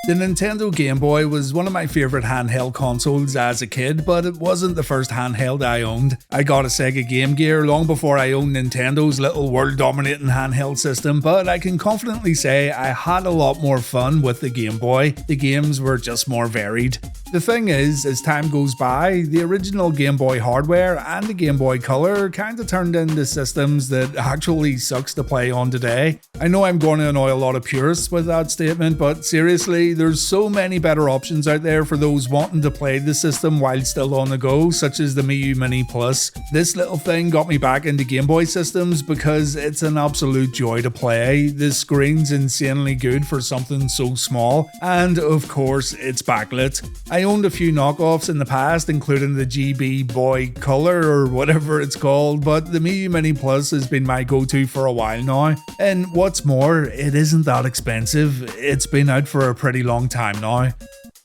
The Nintendo Game Boy was one of my favourite handheld consoles as a kid, but it wasn't the first handheld I owned. I got a Sega Game Gear long before I owned Nintendo's little world-dominating handheld system, but I can confidently say I had a lot more fun with the Game Boy. The games were just more varied. The thing is, as time goes by, the original Game Boy hardware and the Game Boy Color kinda turned into systems that actually sucks to play on today. I know I'm going to annoy a lot of purists with that statement, but seriously, there's so many better options out there for those wanting to play the system while still on the go, such as the Mii U Mini Plus. This little thing got me back into Game Boy systems because it's an absolute joy to play. The screen's insanely good for something so small, and of course, it's backlit. I owned a few knockoffs in the past, including the GB Boy Color or whatever it's called, but the Mii U Mini Plus has been my go-to for a while now. And what's more, it isn't that expensive. It's been out for a pretty long time now.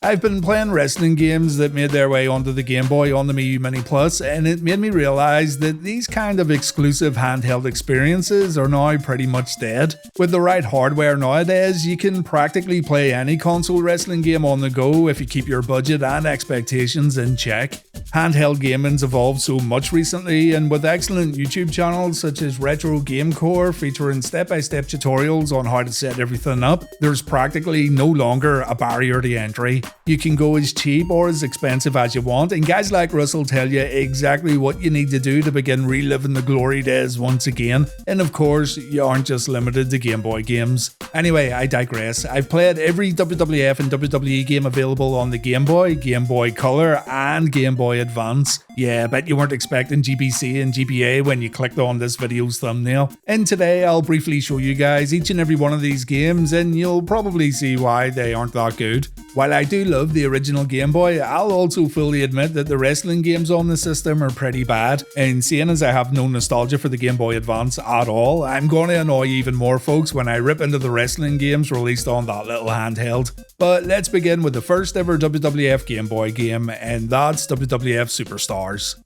I've been playing wrestling games that made their way onto the Game Boy on the Mii U Mini Plus, and it made me realise that these kind of exclusive handheld experiences are now pretty much dead. With the right hardware nowadays, you can practically play any console wrestling game on the go if you keep your budget and expectations in check. Handheld gaming's evolved so much recently, and with excellent YouTube channels such as Retro Game Core featuring step-by-step tutorials on how to set everything up, there's practically no longer a barrier to entry. You can go as cheap or as expensive as you want, and guys like Russell tell you exactly what you need to do to begin reliving the glory days once again. And of course, you aren't just limited to Game Boy games. Anyway, I digress. I've played every WWF and WWE game available on the Game Boy Color, and Game Boy Advance. Yeah, I bet you weren't expecting GBC and GBA when you clicked on this video's thumbnail. And today I'll briefly show you guys each and every one of these games, and you'll probably see why they aren't that good. While I do love the original Game Boy, I'll also fully admit that the wrestling games on the system are pretty bad, and seeing as I have no nostalgia for the Game Boy Advance at all, I'm going to annoy even more folks when I rip into the wrestling games released on that little handheld. But let's begin with the first ever WWF Game Boy game, and that's WWF Superstars.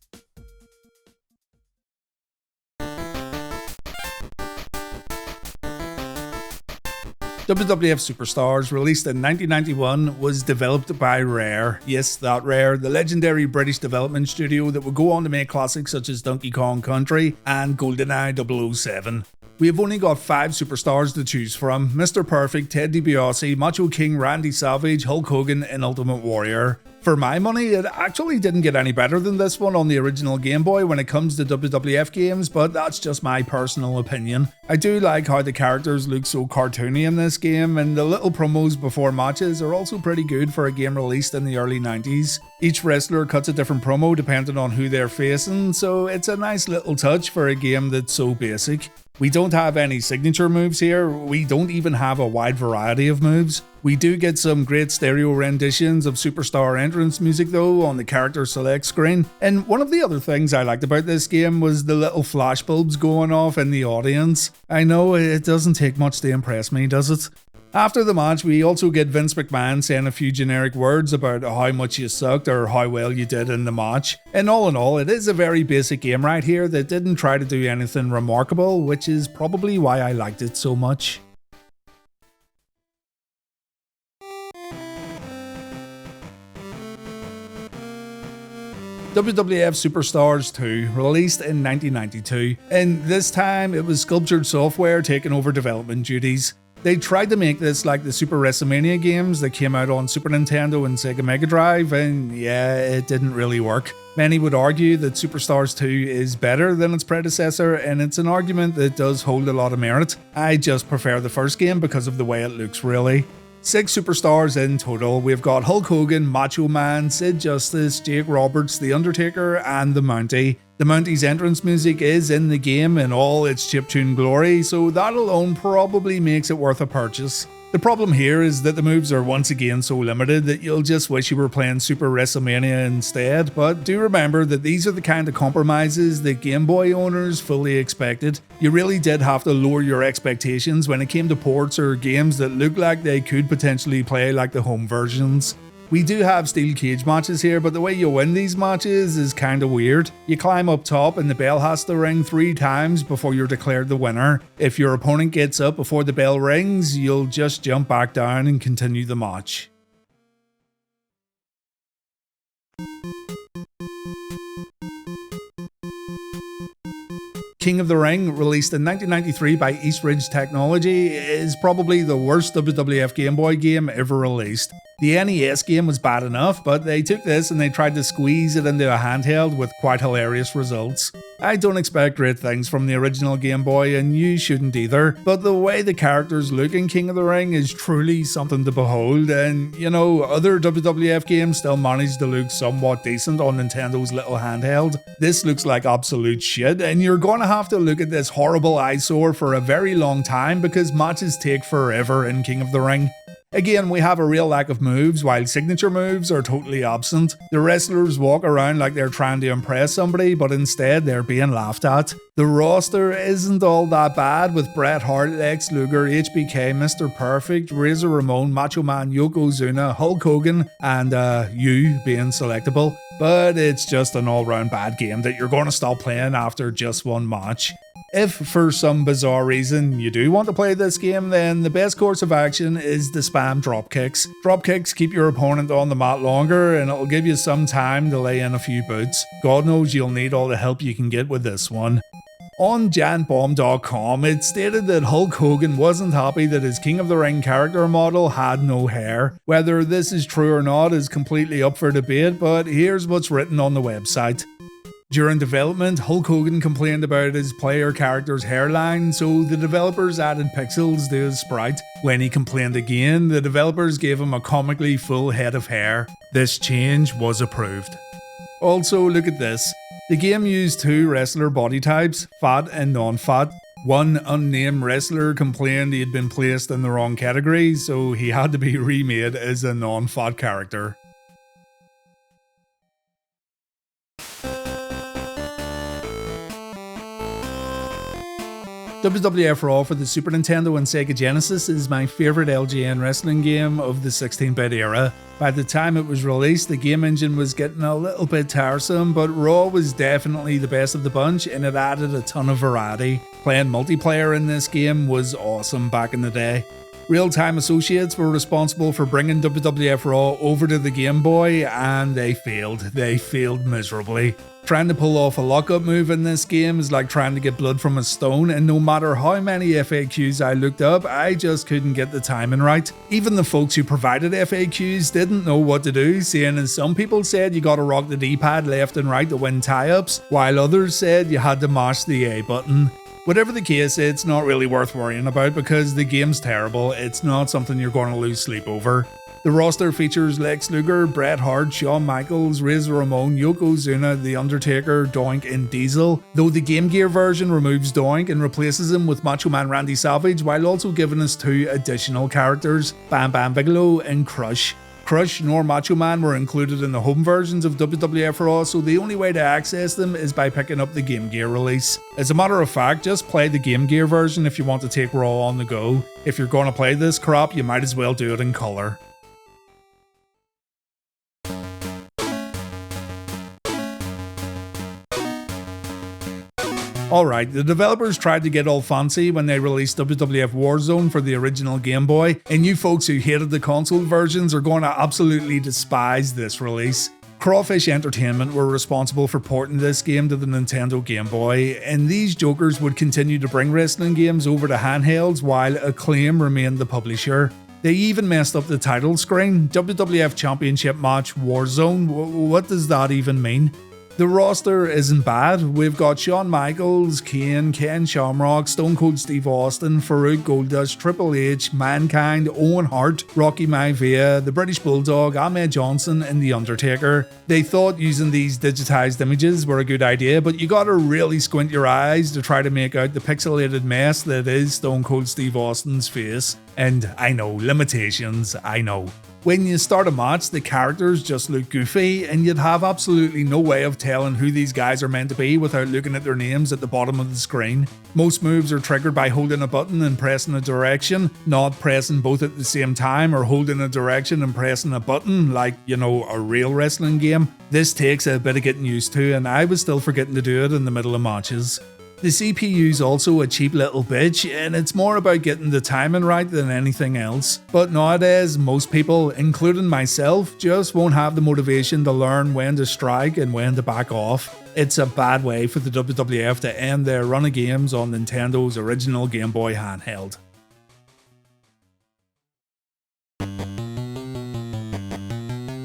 WWF Superstars, released in 1991, was developed by Rare. Yes, that Rare, the legendary British development studio that would go on to make classics such as Donkey Kong Country and GoldenEye 007. We have only got 5 superstars to choose from: Mr. Perfect, Ted DiBiase, Macho King Randy Savage, Hulk Hogan, and Ultimate Warrior. For my money, it actually didn't get any better than this one on the original Game Boy when it comes to WWF games, but that's just my personal opinion. I do like how the characters look so cartoony in this game, and the little promos before matches are also pretty good for a game released in the early 90s. Each wrestler cuts a different promo depending on who they're facing, so it's a nice little touch for a game that's so basic. We don't have any signature moves here, we don't even have a wide variety of moves. We do get some great stereo renditions of Superstar entrance music though on the character select screen, and one of the other things I liked about this game was the little flashbulbs going off in the audience. I know it doesn't take much to impress me, does it? After the match, we also get Vince McMahon saying a few generic words about how much you sucked or how well you did in the match. And all in all, it is a very basic game right here that didn't try to do anything remarkable, which is probably why I liked it so much. WWF Superstars 2, released in 1992, and this time it was Sculptured Software taking over development duties. They tried to make this like the Super WrestleMania games that came out on Super Nintendo and Sega Mega Drive, and yeah, it didn't really work. Many would argue that Superstars 2 is better than its predecessor, and it's an argument that does hold a lot of merit. I just prefer the first game because of the way it looks, really. 6 superstars in total. We've got Hulk Hogan, Macho Man, Sid Justice, Jake Roberts, The Undertaker, and The Mountie. The Mountie's entrance music is in the game in all its chiptune glory, so that alone probably makes it worth a purchase. The problem here is that the moves are once again so limited that you'll just wish you were playing Super WrestleMania instead, but do remember that these are the kind of compromises that Game Boy owners fully expected. You really did have to lower your expectations when it came to ports or games that looked like they could potentially play like the home versions. We do have steel cage matches here, but the way you win these matches is kinda weird. You climb up top and the bell has to ring 3 times before you're declared the winner. If your opponent gets up before the bell rings, you'll just jump back down and continue the match. King of the Ring, released in 1993 by East Ridge Technology, is probably the worst WWF Game Boy game ever released. The NES game was bad enough, but they took this and they tried to squeeze it into a handheld with quite hilarious results. I don't expect great things from the original Game Boy, and you shouldn't either, but the way the characters look in King of the Ring is truly something to behold, and you know, other WWF games still manage to look somewhat decent on Nintendo's little handheld. This looks like absolute shit, and you're gonna have to look at this horrible eyesore for a very long time because matches take forever in King of the Ring. Again, we have a real lack of moves, while signature moves are totally absent. The wrestlers walk around like they're trying to impress somebody, but instead they're being laughed at. The roster isn't all that bad, with Bret Hart, Lex Luger, HBK, Mr. Perfect, Razor Ramon, Macho Man, Yokozuna, Hulk Hogan, and you being selectable. But it's just an all-round bad game that you're going to stop playing after just one match. If for some bizarre reason you do want to play this game, then the best course of action is to spam dropkicks. Dropkicks keep your opponent on the mat longer and it'll give you some time to lay in a few boots. God knows you'll need all the help you can get with this one. On giantbomb.com, it stated that Hulk Hogan wasn't happy that his King of the Ring character model had no hair. Whether this is true or not is completely up for debate, but here's what's written on the website. During development, Hulk Hogan complained about his player character's hairline, so the developers added pixels to his sprite. When he complained again, the developers gave him a comically full head of hair. This change was approved. Also, look at this. The game used 2 wrestler body types, fat and non-fat. One unnamed wrestler complained he had been placed in the wrong category, so he had to be remade as a non-fat character. WWF Raw for the Super Nintendo and Sega Genesis is my favourite LJN wrestling game of the 16-bit era. By the time it was released, the game engine was getting a little bit tiresome, but Raw was definitely the best of the bunch and it added a ton of variety. Playing multiplayer in this game was awesome back in the day. Real-Time Associates were responsible for bringing WWF Raw over to the Game Boy, and they failed. They failed miserably. Trying to pull off a lockup move in this game is like trying to get blood from a stone, and no matter how many FAQs I looked up, I just couldn't get the timing right. Even the folks who provided FAQs didn't know what to do, seeing as some people said you gotta rock the D-pad left and right to win tie-ups, while others said you had to mash the A button. Whatever the case, it's not really worth worrying about because the game's terrible. It's not something you're going to lose sleep over. The roster features Lex Luger, Bret Hart, Shawn Michaels, Razor Ramon, Yokozuna, The Undertaker, Doink and Diesel, though the Game Gear version removes Doink and replaces him with Macho Man Randy Savage while also giving us 2 additional characters, Bam Bam Bigelow and Crush. Crush nor Macho Man were included in the home versions of WWF Raw, so the only way to access them is by picking up the Game Gear release. As a matter of fact, just play the Game Gear version if you want to take Raw on the go. If you're going to play this crap, you might as well do it in colour. Alright, the developers tried to get all fancy when they released WWF Warzone for the original Game Boy, and you folks who hated the console versions are going to absolutely despise this release. Crawfish Entertainment were responsible for porting this game to the Nintendo Game Boy, and these jokers would continue to bring wrestling games over to handhelds while Acclaim remained the publisher. They even messed up the title screen, WWF Championship Match Warzone. What does that even mean? The roster isn't bad. We've got Shawn Michaels, Kane, Ken Shamrock, Stone Cold Steve Austin, Farouk Goldust, Triple H, Mankind, Owen Hart, Rocky Maivia, the British Bulldog, Ahmed Johnson and The Undertaker. They thought using these digitized images were a good idea, but you gotta really squint your eyes to try to make out the pixelated mess that is Stone Cold Steve Austin's face. And I know, limitations, I know. When you start a match, the characters just look goofy, and you'd have absolutely no way of telling who these guys are meant to be without looking at their names at the bottom of the screen. Most moves are triggered by holding a button and pressing a direction, not pressing both at the same time or holding a direction and pressing a button like, a real wrestling game. This takes a bit of getting used to, and I was still forgetting to do it in the middle of matches. The CPU's also a cheap little bitch, and it's more about getting the timing right than anything else. But nowadays, most people, including myself, just won't have the motivation to learn when to strike and when to back off. It's a bad way for the WWF to end their run of games on Nintendo's original Game Boy handheld.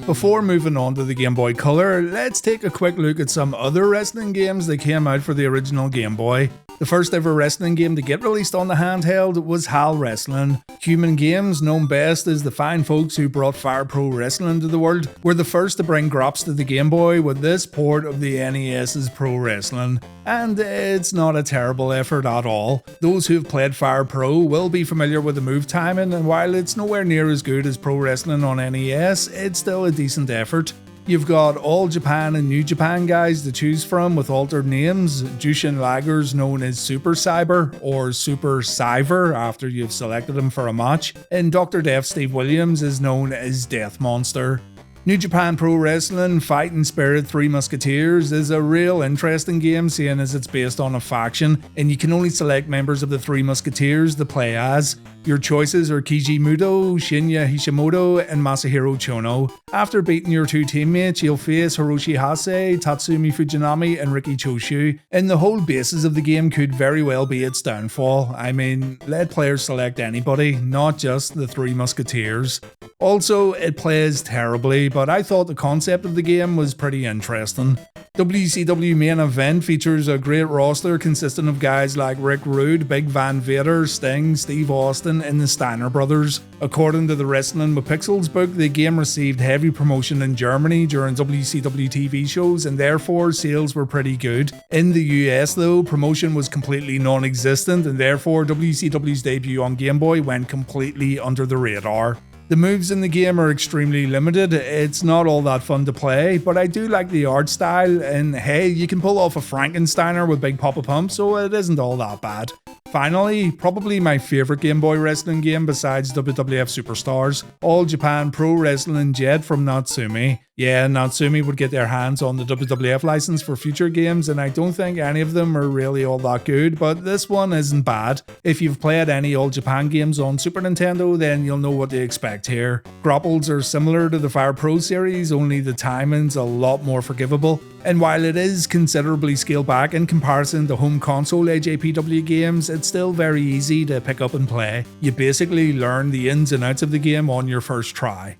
Before moving on to the Game Boy Color, let's take a quick look at some other wrestling games that came out for the original Game Boy. The first ever wrestling game to get released on the handheld was HAL Wrestling. Human Games, known best as the fine folks who brought Fire Pro Wrestling to the world, were the first to bring Grops to the Game Boy with this port of the NES's Pro Wrestling. And it's not a terrible effort at all. Those who've played Fire Pro will be familiar with the move timing, and while it's nowhere near as good as Pro Wrestling on NES, it's still a decent effort. You've got All Japan and New Japan guys to choose from with altered names. Jushin Liger's known as Super Cyber or Super Cyber after you've selected him for a match, and Dr. Death Steve Williams is known as Death Monster. New Japan Pro Wrestling Fighting Spirit Three Musketeers is a real interesting game, seeing as it's based on a faction, and you can only select members of the Three Musketeers to play as. Your choices are Keiji Muto, Shinya Hashimoto, and Masahiro Chono. After beating your two teammates, you'll face Hiroshi Hase, Tatsumi Fujinami, and Riki Choshu, and the whole basis of the game could very well be its downfall. I mean, let players select anybody, not just the Three Musketeers. Also, it plays terribly, but I thought the concept of the game was pretty interesting. WCW Main Event features a great roster consisting of guys like Rick Rude, Big Van Vader, Sting, Steve Austin, and the Steiner Brothers. According to the Wrestling with Pixels book, the game received heavy promotion in Germany during WCW TV shows, and therefore sales were pretty good. In the US though, promotion was completely non-existent, and therefore WCW's debut on Game Boy went completely under the radar. The moves in the game are extremely limited, it's not all that fun to play, but I do like the art style, and hey, you can pull off a Frankensteiner with Big Papa Pump, so it isn't all that bad. Finally, probably my favourite Game Boy wrestling game besides WWF Superstars, All Japan Pro Wrestling Jet from Natsumi. Yeah, Natsumi would get their hands on the WWF license for future games, and I don't think any of them are really all that good, but this one isn't bad. If you've played any All Japan games on Super Nintendo, then you'll know what to expect here. Grapples are similar to the Fire Pro series, only the timing's a lot more forgivable. And while it is considerably scaled back in comparison to home console AJPW games, it's still very easy to pick up and play. You basically learn the ins and outs of the game on your first try.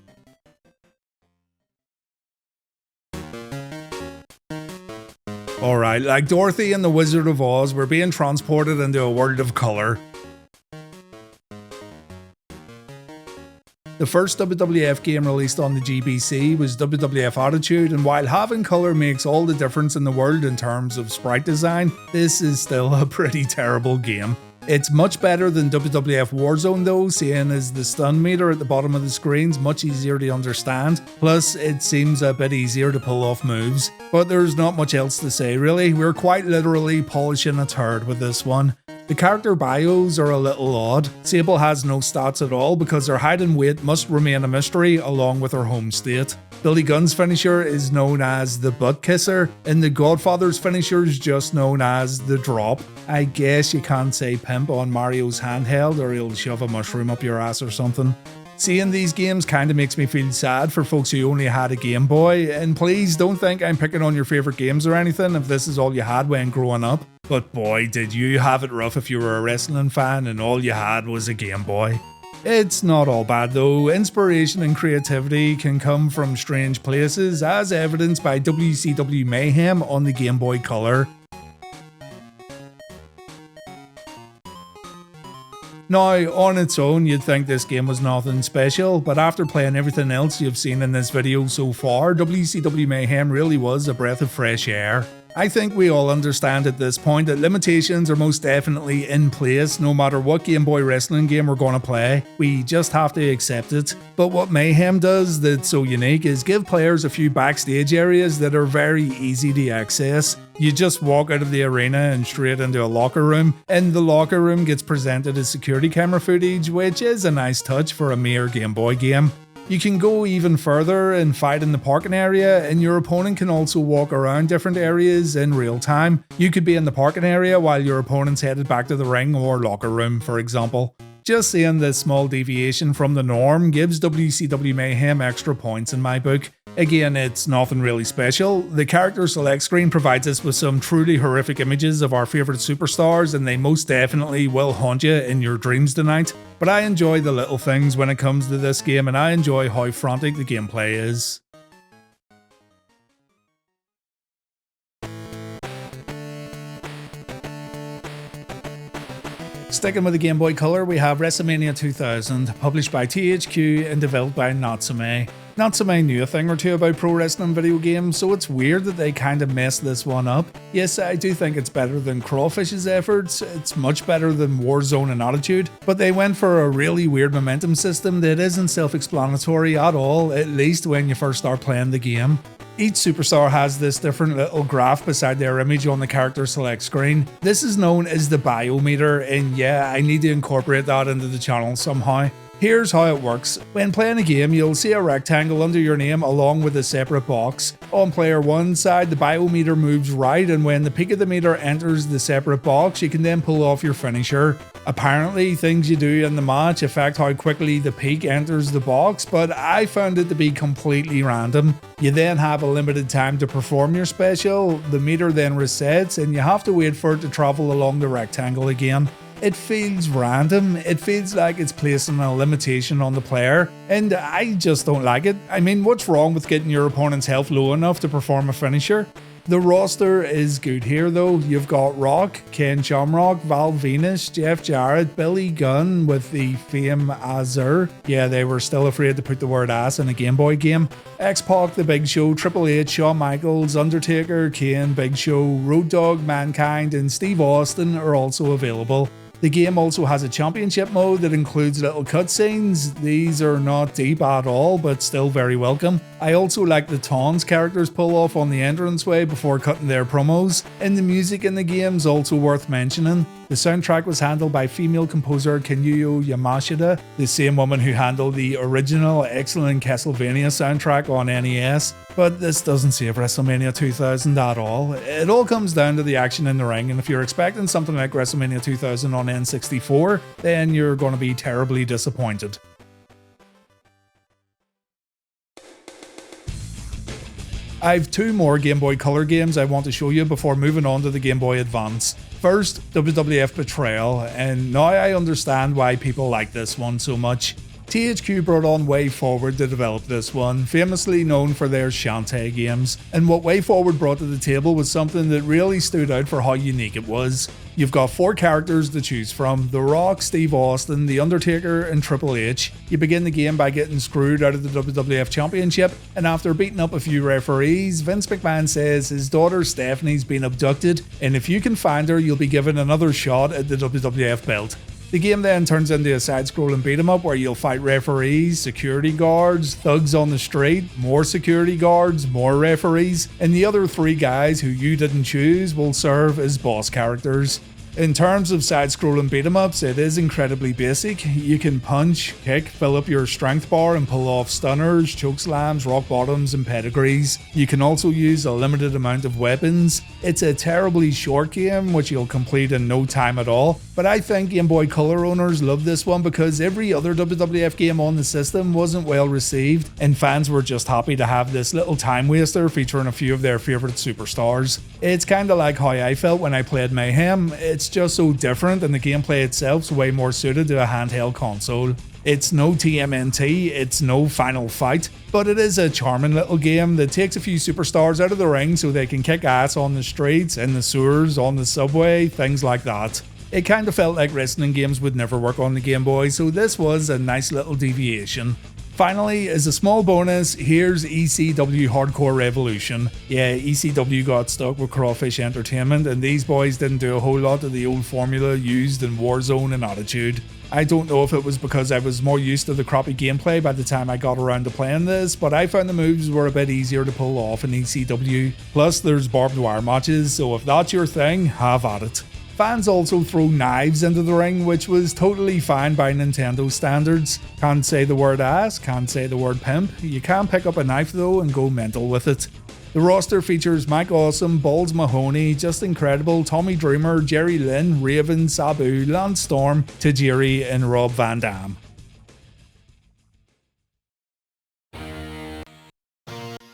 Alright, like Dorothy and the Wizard of Oz, we're being transported into a world of colour. The first WWF game released on the GBC was WWF Attitude, and while having colour makes all the difference in the world in terms of sprite design, this is still a pretty terrible game. It's much better than WWF Warzone though, seeing as the stun meter at the bottom of the screen's much easier to understand, plus it seems a bit easier to pull off moves. But there's not much else to say really, we're quite literally polishing a turd with this one. The character bios are a little odd. Sable has no stats at all because her height and weight must remain a mystery along with her home state. Billy Gunn's finisher is known as the Butt Kisser, and the Godfather's finisher is just known as the Drop. I guess you can't say pimp on Mario's handheld or he'll shove a mushroom up your ass or something. Seeing these games kinda makes me feel sad for folks who only had a Game Boy, and please don't think I'm picking on your favourite games or anything if this is all you had when growing up. But boy, did you have it rough if you were a wrestling fan and all you had was a Game Boy. It's not all bad though, inspiration and creativity can come from strange places as evidenced by WCW Mayhem on the Game Boy Color. Now, on its own, you'd think this game was nothing special, but after playing everything else you've seen in this video so far, WCW Mayhem really was a breath of fresh air. I think we all understand at this point that limitations are most definitely in place no matter what Game Boy wrestling game we're going to play. We just have to accept it. But what Mayhem does that's so unique is give players a few backstage areas that are very easy to access. You just walk out of the arena and straight into a locker room, and the locker room gets presented as security camera footage, which is a nice touch for a mere Game Boy game. You can go even further and fight in the parking area, and your opponent can also walk around different areas in real time. You could be in the parking area while your opponent's headed back to the ring or locker room, for example. Just seeing this small deviation from the norm gives WCW Mayhem extra points in my book. Again, it's nothing really special. The character select screen provides us with some truly horrific images of our favourite superstars, and they most definitely will haunt you in your dreams tonight. But I enjoy the little things when it comes to this game, and I enjoy how frantic the gameplay is. Sticking with the Game Boy Color, we have WrestleMania 2000, published by THQ and developed by Natsume. Natsume knew a thing or two about pro wrestling video games, so it's weird that they kind of messed this one up. Yes, I do think it's better than Crawfish's efforts, it's much better than Warzone and Attitude, but they went for a really weird momentum system that isn't self-explanatory at all, at least when you first start playing the game. Each superstar has this different little graph beside their image on the character select screen. This is known as the biometer, and yeah, I need to incorporate that into the channel somehow. Here's how it works. When playing a game, you'll see a rectangle under your name along with a separate box. On player 1's side, the biometer moves right, and when the peak of the meter enters the separate box, you can then pull off your finisher. Apparently, things you do in the match affect how quickly the peak enters the box, but I found it to be completely random. You then have a limited time to perform your special, the meter then resets, and you have to wait for it to travel along the rectangle again. It feels random, it feels like it's placing a limitation on the player, and I just don't like it. I mean, what's wrong with getting your opponent's health low enough to perform a finisher? The roster is good here though. You've got Rock, Ken Shamrock, Val Venus, Jeff Jarrett, Billy Gunn with the Fame Azure. Yeah, they were still afraid to put the word ass in a Game Boy game. X-Pac, The Big Show, Triple H, Shawn Michaels, Undertaker, Kane, Big Show, Road Dogg, Mankind, and Steve Austin are also available. The game also has a championship mode that includes little cutscenes. These are not deep at all, but still very welcome. I also like the taunts characters pull off on the entranceway before cutting their promos, and the music in the game is also worth mentioning. The soundtrack was handled by female composer Kinuyo Yamashita, the same woman who handled the original excellent Castlevania soundtrack on NES. But this doesn't save WrestleMania 2000 at all. It all comes down to the action in the ring, and if you're expecting something like WrestleMania 2000 on N64, then you're going to be terribly disappointed. I've two more Game Boy Color games I want to show you before moving on to the Game Boy Advance. First, WWF Betrayal, and now I understand why people like this one so much. THQ brought on Way Forward to develop this one, famously known for their Shantae games, and what Way Forward brought to the table was something that really stood out for how unique it was. You've got 4 characters to choose from: The Rock, Steve Austin, The Undertaker, and Triple H. You begin the game by getting screwed out of the WWF Championship, and after beating up a few referees, Vince McMahon says his daughter Stephanie's been abducted, and if you can find her, you'll be given another shot at the WWF belt. The game then turns into a side-scrolling beat-em-up where you'll fight referees, security guards, thugs on the street, more security guards, more referees, and the other 3 guys who you didn't choose will serve as boss characters. In terms of side-scrolling beat-em-ups, it is incredibly basic. You can punch, kick, fill up your strength bar and pull off stunners, chokeslams, rock bottoms and pedigrees. You can also use a limited amount of weapons. It's a terribly short game which you'll complete in no time at all, but I think Game Boy Color owners love this one because every other WWF game on the system wasn't well received, and fans were just happy to have this little time waster featuring a few of their favourite superstars. It's kinda like how I felt when I played Mayhem. It's just so different, and the gameplay itself's way more suited to a handheld console. It's no TMNT, it's no Final Fight, but it is a charming little game that takes a few superstars out of the ring so they can kick ass on the streets, in the sewers, on the subway, things like that. It kinda felt like wrestling games would never work on the Game Boy, so this was a nice little deviation. Finally, as a small bonus, here's ECW Hardcore Revolution. Yeah, ECW got stuck with Crawfish Entertainment, and these boys didn't do a whole lot of the old formula used in Warzone and Attitude. I don't know if it was because I was more used to the crappy gameplay by the time I got around to playing this, but I found the moves were a bit easier to pull off in ECW. Plus, there's barbed wire matches, so if that's your thing, have at it. Fans also throw knives into the ring, which was totally fine by Nintendo standards. Can't say the word ass, can't say the word pimp. You can pick up a knife though and go mental with it. The roster features Mike Awesome, Balls Mahoney, Just Incredible, Tommy Dreamer, Jerry Lynn, Raven, Sabu, Lance Storm, Tajiri, and Rob Van Dam.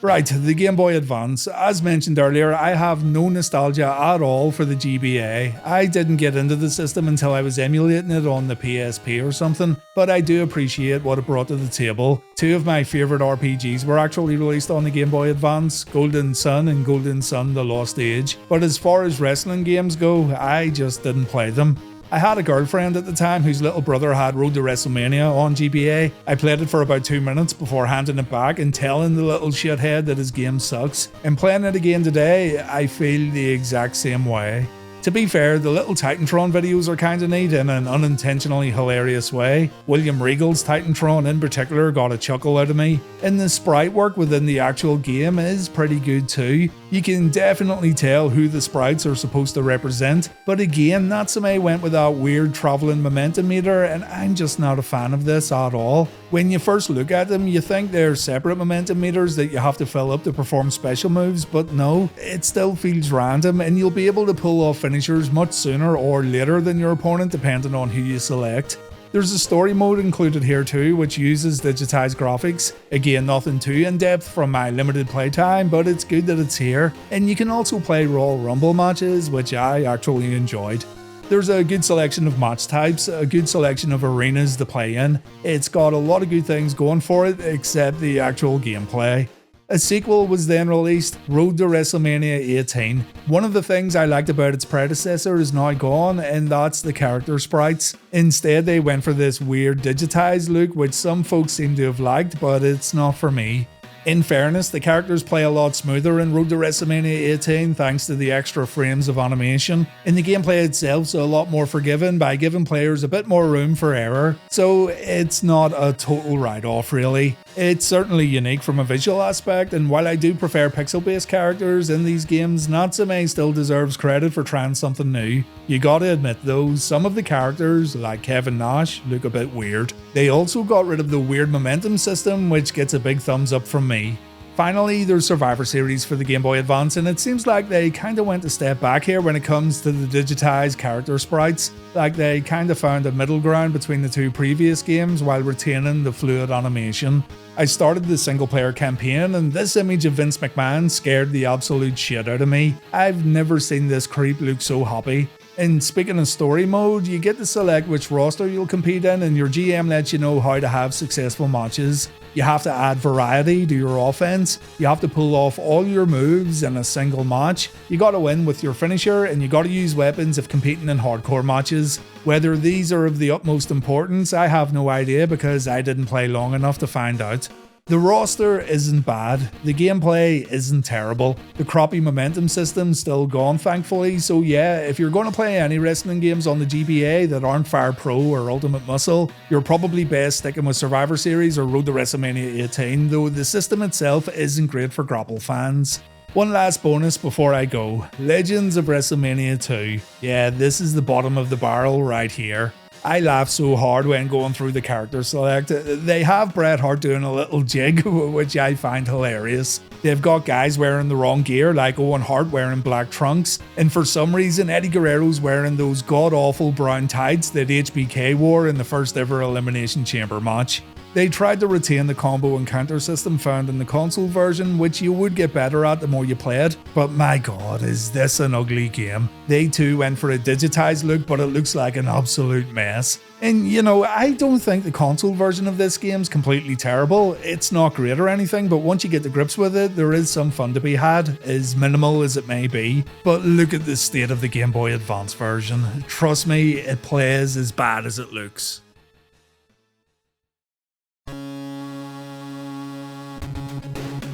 Right, the Game Boy Advance. As mentioned earlier, I have no nostalgia at all for the GBA. I didn't get into the system until I was emulating it on the PSP or something, but I do appreciate what it brought to the table. Two of my favourite RPGs were actually released on the Game Boy Advance, Golden Sun and Golden Sun The Lost Age, but as far as wrestling games go, I just didn't play them. I had a girlfriend at the time whose little brother had Road to WrestleMania on GBA. I played it for about 2 minutes before handing it back and telling the little shithead that his game sucks. And playing it again today, I feel the exact same way. To be fair, the little Titantron videos are kinda neat in an unintentionally hilarious way. William Regal's Titantron in particular got a chuckle out of me, and the sprite work within the actual game is pretty good too. You can definitely tell who the sprites are supposed to represent, but again, Natsume went with that weird travelling momentum meter, and I'm just not a fan of this at all. When you first look at them, you think they're separate momentum meters that you have to fill up to perform special moves, but no, it still feels random, and you'll be able to pull off finishers much sooner or later than your opponent depending on who you select. There's a story mode included here too, which uses digitized graphics. Again, nothing too in-depth from my limited playtime, but it's good that it's here. And you can also play Royal Rumble matches, which I actually enjoyed. There's a good selection of match types, a good selection of arenas to play in. It's got a lot of good things going for it, except the actual gameplay. A sequel was then released, Road to WrestleMania 18. One of the things I liked about its predecessor is now gone, and that's the character sprites. Instead, they went for this weird digitized look, which some folks seem to have liked, but it's not for me. In fairness, the characters play a lot smoother in Road to WrestleMania 18 thanks to the extra frames of animation, and the gameplay itself's a lot more forgiving by giving players a bit more room for error, so it's not a total write-off really. It's certainly unique from a visual aspect, and while I do prefer pixel-based characters in these games, Natsume still deserves credit for trying something new. You gotta admit though, some of the characters, like Kevin Nash, look a bit weird. They also got rid of the weird momentum system, which gets a big thumbs up from me. Finally, there's Survivor Series for the Game Boy Advance, and it seems like they kinda went a step back here when it comes to the digitized character sprites. Like they kinda found a middle ground between the two previous games while retaining the fluid animation. I started the single player campaign, and this image of Vince McMahon scared the absolute shit out of me. I've never seen this creep look so happy. And speaking of story mode, you get to select which roster you'll compete in, and your GM lets you know how to have successful matches. You have to add variety to your offense, you have to pull off all your moves in a single match, you gotta win with your finisher, and you gotta use weapons if competing in hardcore matches. Whether these are of the utmost importance, I have no idea because I didn't play long enough to find out. The roster isn't bad, the gameplay isn't terrible, the crappy momentum system's still gone thankfully, so yeah, if you're going to play any wrestling games on the GBA that aren't Fire Pro or Ultimate Muscle, you're probably best sticking with Survivor Series or Road to WrestleMania 18, though the system itself isn't great for grapple fans. One last bonus before I go, Legends of WrestleMania 2. Yeah, this is the bottom of the barrel right here. I laugh so hard when going through the character select. They have Bret Hart doing a little jig, which I find hilarious. They've got guys wearing the wrong gear, like Owen Hart wearing black trunks, and for some reason Eddie Guerrero's wearing those god-awful brown tights that HBK wore in the first ever Elimination Chamber match. They tried to retain the combo and counter system found in the console version, which you would get better at the more you play it, but my god, is this an ugly game. They too went for a digitized look, but it looks like an absolute mess. And you know, I don't think the console version of this game's completely terrible. It's not great or anything, but once you get to grips with it, there is some fun to be had, as minimal as it may be. But look at the state of the Game Boy Advance version. Trust me, it plays as bad as it looks.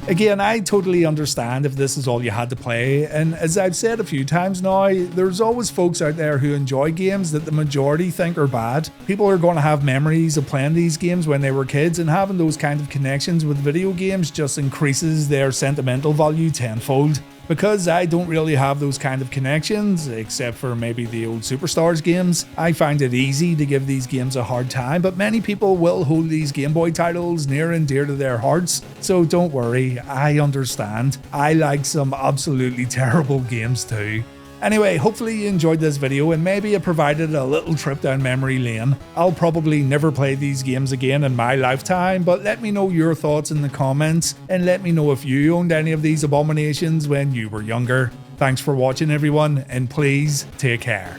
Again, I totally understand if this is all you had to play, and as I've said a few times now, there's always folks out there who enjoy games that the majority think are bad. People are going to have memories of playing these games when they were kids, and having those kind of connections with video games just increases their sentimental value tenfold. Because I don't really have those kind of connections, except for maybe the old Superstars games, I find it easy to give these games a hard time, but many people will hold these Game Boy titles near and dear to their hearts, so don't worry, I understand. I like some absolutely terrible games too. Anyway, hopefully you enjoyed this video and maybe it provided a little trip down memory lane. I'll probably never play these games again in my lifetime, but let me know your thoughts in the comments and let me know if you owned any of these abominations when you were younger. Thanks for watching everyone, and please take care.